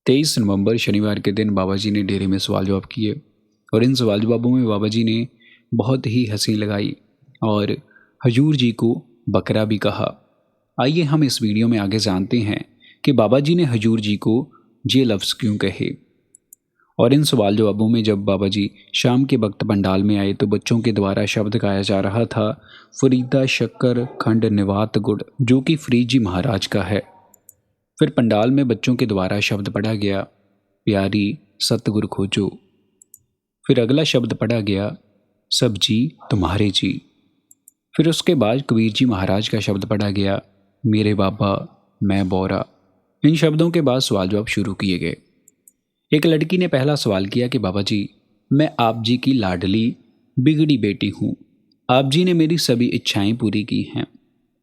23 नवंबर शनिवार के दिन बाबा जी ने डेरे में सवाल जवाब किए और इन सवाल जवाबों में बाबा जी ने बहुत ही हंसी लगाई और हजूर जी को बकरा भी कहा। आइए हम इस वीडियो में आगे जानते हैं कि बाबा जी ने हजूर जी को ये लफ्ज़ क्यों कहे। और इन सवाल जवाबों में जब बाबा जी शाम के वक्त पंडाल में आए तो बच्चों के द्वारा शब्द गाया जा रहा था, फरीदा शक्कर खंड निवात गुड़, जो कि फरीद जी महाराज का है। फिर पंडाल में बच्चों के द्वारा शब्द पढ़ा गया, प्यारी सतगुर खोजो। फिर अगला शब्द पढ़ा गया, सब्जी तुम्हारे जी। फिर उसके बाद कबीर जी महाराज का शब्द पढ़ा गया, मेरे बाबा मैं बोरा। इन शब्दों के बाद सवाल जवाब शुरू किए गए। एक लड़की ने पहला सवाल किया कि बाबा जी, मैं आप जी की लाडली बिगड़ी बेटी हूँ। आप जी ने मेरी सभी इच्छाएं पूरी की हैं,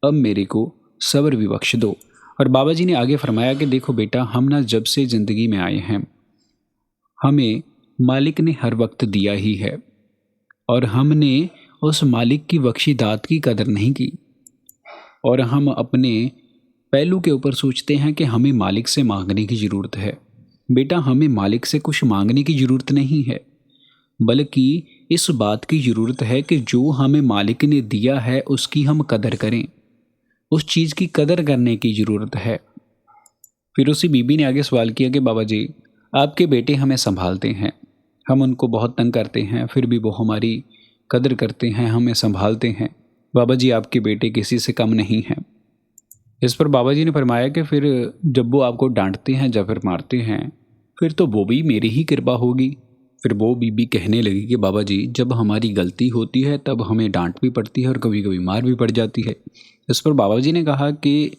अब मेरे को सब्र भी बख्श दो। और बाबा जी ने आगे फरमाया कि देखो बेटा, हम ना जब से ज़िंदगी में आए हैं हमें मालिक ने हर वक्त दिया ही है और हमने उस मालिक की बख्शी दात की कदर नहीं की और हम अपने पहलू के ऊपर सोचते हैं कि हमें मालिक से मांगने की ज़रूरत है। बेटा, हमें मालिक से कुछ मांगने की ज़रूरत नहीं है, बल्कि इस बात की ज़रूरत है कि जो हमें मालिक ने दिया है उसकी हम कदर करें, उस चीज़ की कदर करने की ज़रूरत है। फिर उसी बीबी ने आगे सवाल किया कि बाबा जी, आपके बेटे हमें संभालते हैं, हम उनको बहुत तंग करते हैं, फिर भी वो हमारी कदर करते हैं, हमें संभालते हैं। बाबा जी, आपके बेटे किसी से कम नहीं हैं। इस पर बाबा जी ने फरमाया कि फिर जब वो आपको डांटते हैं या फिर मारते हैं, फिर तो वो भी मेरी ही कृपा होगी। फिर वो बीबी कहने लगी कि बाबा जी, जब हमारी गलती होती है तब हमें डांट भी पड़ती है और कभी कभी मार भी पड़ जाती है। इस पर बाबा जी ने कहा कि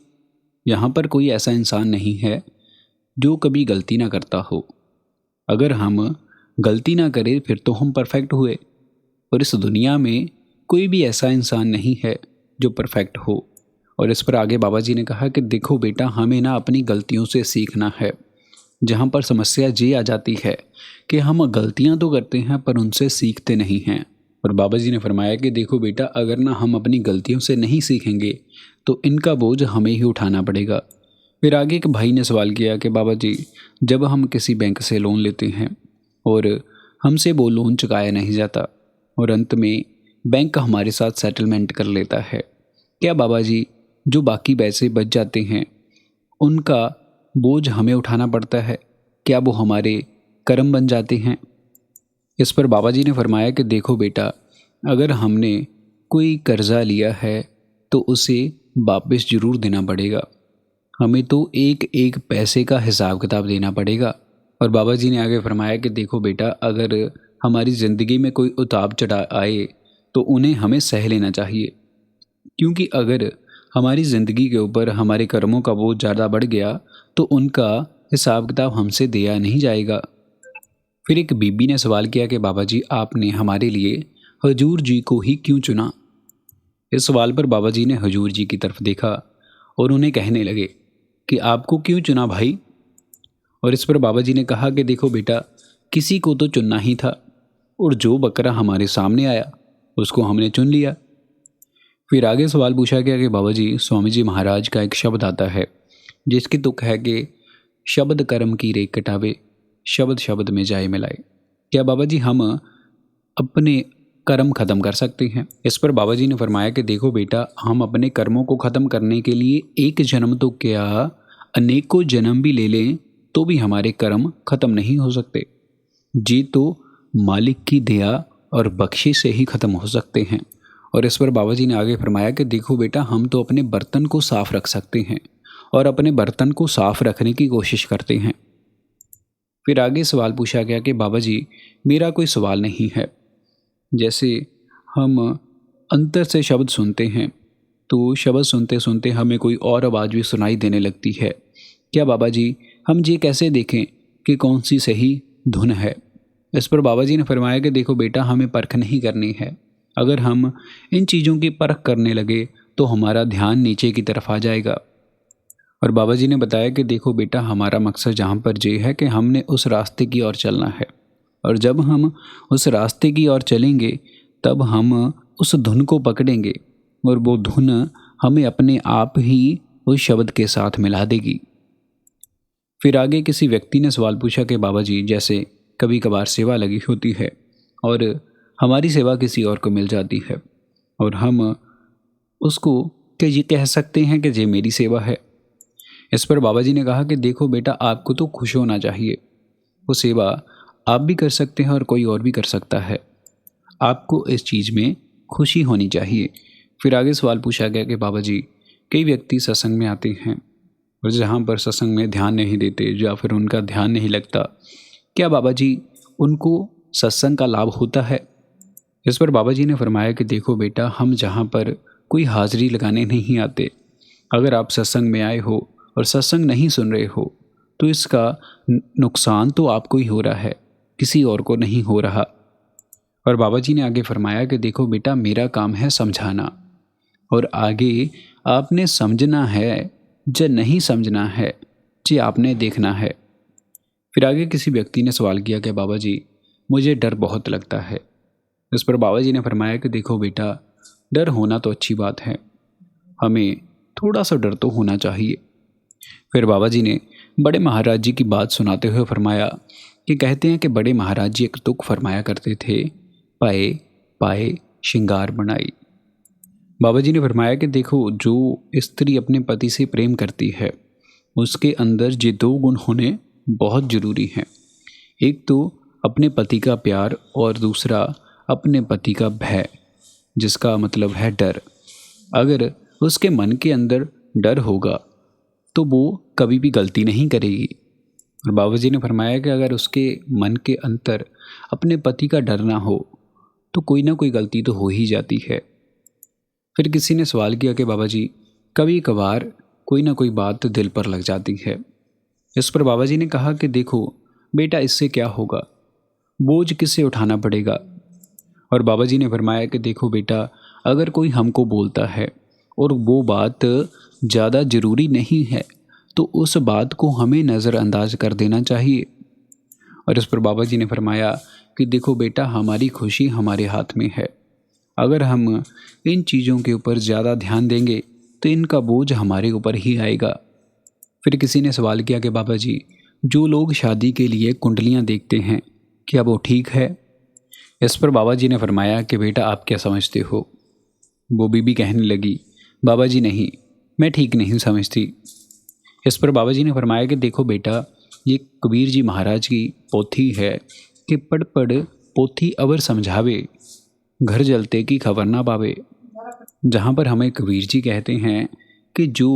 यहाँ पर कोई ऐसा इंसान नहीं है जो कभी गलती ना करता हो। अगर हम गलती ना करें फिर तो हम परफेक्ट हुए, और इस दुनिया में कोई भी ऐसा इंसान नहीं है जो परफेक्ट हो। और इस पर आगे बाबा जी ने कहा कि देखो बेटा, हमें ना अपनी गलतियों से सीखना है। जहाँ पर समस्या ये आ जाती है कि हम गलतियाँ तो करते हैं पर उनसे सीखते नहीं हैं। और बाबा जी ने फरमाया कि देखो बेटा, अगर ना हम अपनी गलतियों से नहीं सीखेंगे तो इनका बोझ हमें ही उठाना पड़ेगा। फिर आगे एक भाई ने सवाल किया कि बाबा जी, जब हम किसी बैंक से लोन लेते हैं और हमसे वो लोन चुकाया नहीं जाता और अंत में बैंक हमारे साथ सेटलमेंट कर लेता है, क्या बाबा जी जो बाकी पैसे बच जाते हैं उनका बोझ हमें उठाना पड़ता है? क्या वो हमारे कर्म बन जाते हैं? इस पर बाबा जी ने फरमाया कि देखो बेटा, अगर हमने कोई कर्ज़ा लिया है तो उसे वापस ज़रूर देना पड़ेगा। हमें तो एक एक पैसे का हिसाब किताब देना पड़ेगा। और बाबा जी ने आगे फरमाया कि देखो बेटा, अगर हमारी ज़िंदगी में कोई उतार चढ़ाव आए तो उन्हें हमें सह लेना चाहिए, क्योंकि अगर हमारी ज़िंदगी के ऊपर हमारे कर्मों का बोझ ज़्यादा बढ़ गया तो उनका हिसाब किताब हमसे दिया नहीं जाएगा। फिर एक बीबी ने सवाल किया कि बाबा जी, आपने हमारे लिए हजूर जी को ही क्यों चुना? इस सवाल पर बाबा जी ने हजूर जी की तरफ देखा और उन्हें कहने लगे कि आपको क्यों चुना भाई? और इस पर बाबा जी ने कहा कि देखो बेटा, किसी को तो चुनना ही था और जो बकरा हमारे सामने आया उसको हमने चुन लिया। फिर आगे सवाल पूछा गया कि बाबा जी, स्वामी जी महाराज का एक शब्द आता है जिसकी तुक है कि शब्द कर्म की रेख कटावे, शब्द शब्द में जाए मिलाए। क्या बाबा जी हम अपने कर्म ख़त्म कर सकते हैं? इस पर बाबा जी ने फरमाया कि देखो बेटा, हम अपने कर्मों को ख़त्म करने के लिए एक जन्म तो क्या अनेकों जन्म भी ले लें तो भी हमारे कर्म ख़त्म नहीं हो सकते। जी तो मालिक की दया और बख्शिश से ही ख़त्म हो सकते हैं। और इस पर बाबा जी ने आगे फरमाया कि देखो बेटा, हम तो अपने बर्तन को साफ़ रख सकते हैं और अपने बर्तन को साफ़ रखने की कोशिश करते हैं। फिर आगे सवाल पूछा गया कि बाबा जी, मेरा कोई सवाल नहीं है। जैसे हम अंतर से शब्द सुनते हैं तो शब्द सुनते सुनते हमें कोई और आवाज़ भी सुनाई देने लगती है। क्या बाबा जी हम ये कैसे देखें कि कौन सी सही धुन है? इस पर बाबा जी ने फरमाया कि देखो बेटा, हमें परख नहीं करनी है। अगर हम इन चीज़ों की परख करने लगे तो हमारा ध्यान नीचे की तरफ आ जाएगा। और बाबा जी ने बताया कि देखो बेटा, हमारा मकसद जहाँ पर ये है कि हमने उस रास्ते की ओर चलना है, और जब हम उस रास्ते की ओर चलेंगे तब हम उस धुन को पकड़ेंगे और वो धुन हमें अपने आप ही उस शब्द के साथ मिला देगी। फिर आगे किसी व्यक्ति ने सवाल पूछा कि बाबा जी, जैसे कभी कभार सेवा लगी होती है और हमारी सेवा किसी और को मिल जाती है और हम उसको क्या ये कह सकते हैं कि ये मेरी सेवा है। इस पर बाबा जी ने कहा कि देखो बेटा, आपको तो खुश होना चाहिए। वो सेवा आप भी कर सकते हैं और कोई और भी कर सकता है। आपको इस चीज़ में खुशी होनी चाहिए। फिर आगे सवाल पूछा गया कि बाबा जी, कई व्यक्ति सत्संग में आते हैं और जहाँ पर सत्संग में ध्यान नहीं देते या फिर उनका ध्यान नहीं लगता, क्या बाबा जी उनको सत्संग का लाभ होता है? इस पर बाबा जी ने फरमाया कि देखो बेटा, हम जहाँ पर कोई हाजिरी लगाने नहीं आते, अगर आप सत्संग में आए हो और सत्संग नहीं सुन रहे हो तो इसका नुकसान तो आपको ही हो रहा है, किसी और को नहीं हो रहा। और बाबा जी ने आगे फरमाया कि देखो बेटा, मेरा काम है समझाना और आगे आपने समझना है, जो नहीं समझना है जी आपने देखना है। फिर आगे किसी व्यक्ति ने सवाल किया कि बाबा जी, मुझे डर बहुत लगता है। इस पर बाबा जी ने फरमाया कि देखो बेटा, डर होना तो अच्छी बात है, हमें थोड़ा सा डर तो होना चाहिए। फिर बाबा जी ने बड़े महाराज जी की बात सुनाते हुए फरमाया कि कहते हैं कि बड़े महाराज जी एक तुक फरमाया करते थे, पाए पाए श्रृंगार बनाई। बाबा जी ने फरमाया कि देखो, जो स्त्री अपने पति से प्रेम करती है उसके अंदर ये दो गुण होने बहुत ज़रूरी हैं। एक तो अपने पति का प्यार और दूसरा अपने पति का भय, जिसका मतलब है डर। अगर उसके मन के अंदर डर होगा तो वो कभी भी गलती नहीं करेगी। और बाबा जी ने फरमाया कि अगर उसके मन के अंदर अपने पति का डर ना हो तो कोई ना कोई गलती तो हो ही जाती है। फिर किसी ने सवाल किया कि बाबा जी, कभी कभार कोई ना कोई बात दिल पर लग जाती है। इस पर बाबा जी ने कहा कि देखो बेटा, इससे क्या होगा, बोझ किससे उठाना पड़ेगा। और बाबा जी ने फरमाया कि देखो बेटा, अगर कोई हमको बोलता है और वो बात ज़्यादा ज़रूरी नहीं है तो उस बात को हमें नज़रअंदाज कर देना चाहिए। और इस पर बाबा जी ने फरमाया कि देखो बेटा, हमारी खुशी हमारे हाथ में है। अगर हम इन चीज़ों के ऊपर ज़्यादा ध्यान देंगे तो इनका बोझ हमारे ऊपर ही आएगा। फिर किसी ने सवाल किया कि बाबा जी, जो लोग शादी के लिए कुंडलियाँ देखते हैं, क्या वो ठीक है? इस पर बाबा जी ने फरमाया कि बेटा, आप क्या समझते हो? वो बीबी कहने लगी, बाबा जी नहीं, मैं ठीक नहीं समझती। इस पर बाबा जी ने फरमाया कि देखो बेटा, ये कबीर जी महाराज की पोथी है कि पढ़ पढ़ पोथी अवर समझावे, घर जलते की खबर ना पावे। जहाँ पर हमें कबीर जी कहते हैं कि जो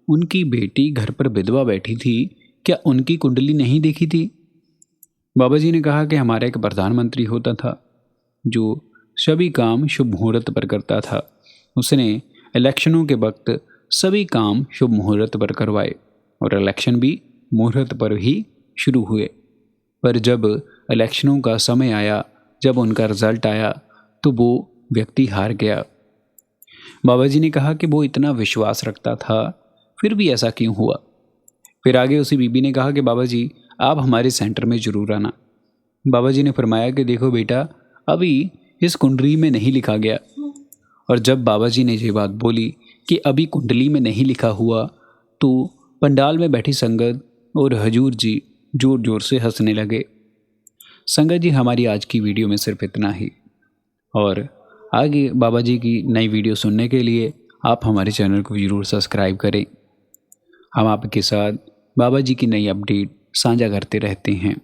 उनकी बेटी घर पर विधवा बैठी थी, क्या उनकी कुंडली नहीं देखी थी? बाबा जी ने कहा कि हमारा एक प्रधानमंत्री होता था जो सभी काम शुभ मुहूर्त पर करता था। उसने इलेक्शनों के वक्त सभी काम शुभ मुहूर्त पर करवाए और इलेक्शन भी मुहूर्त पर ही शुरू हुए। पर जब इलेक्शनों का समय आया, जब उनका रिजल्ट आया, तो वो व्यक्ति हार गया। बाबा जी ने कहा कि वो इतना विश्वास रखता था, फिर भी ऐसा क्यों हुआ? फिर आगे उसी बीबी ने कहा कि बाबा जी, आप हमारे सेंटर में ज़रूर आना। बाबा जी ने फरमाया कि देखो बेटा, अभी इस कुंडली में नहीं लिखा गया। और जब बाबा जी ने ये बात बोली कि अभी कुंडली में नहीं लिखा हुआ, तो पंडाल में बैठी संगत और हजूर जी जोर जोर से हंसने लगे। संगत जी, हमारी आज की वीडियो में सिर्फ इतना ही, और आगे बाबा जी की नई वीडियो सुनने के लिए आप हमारे चैनल को ज़रूर सब्सक्राइब करें। हम आपके साथ बाबा जी की नई अपडेट साझा करते रहते हैं।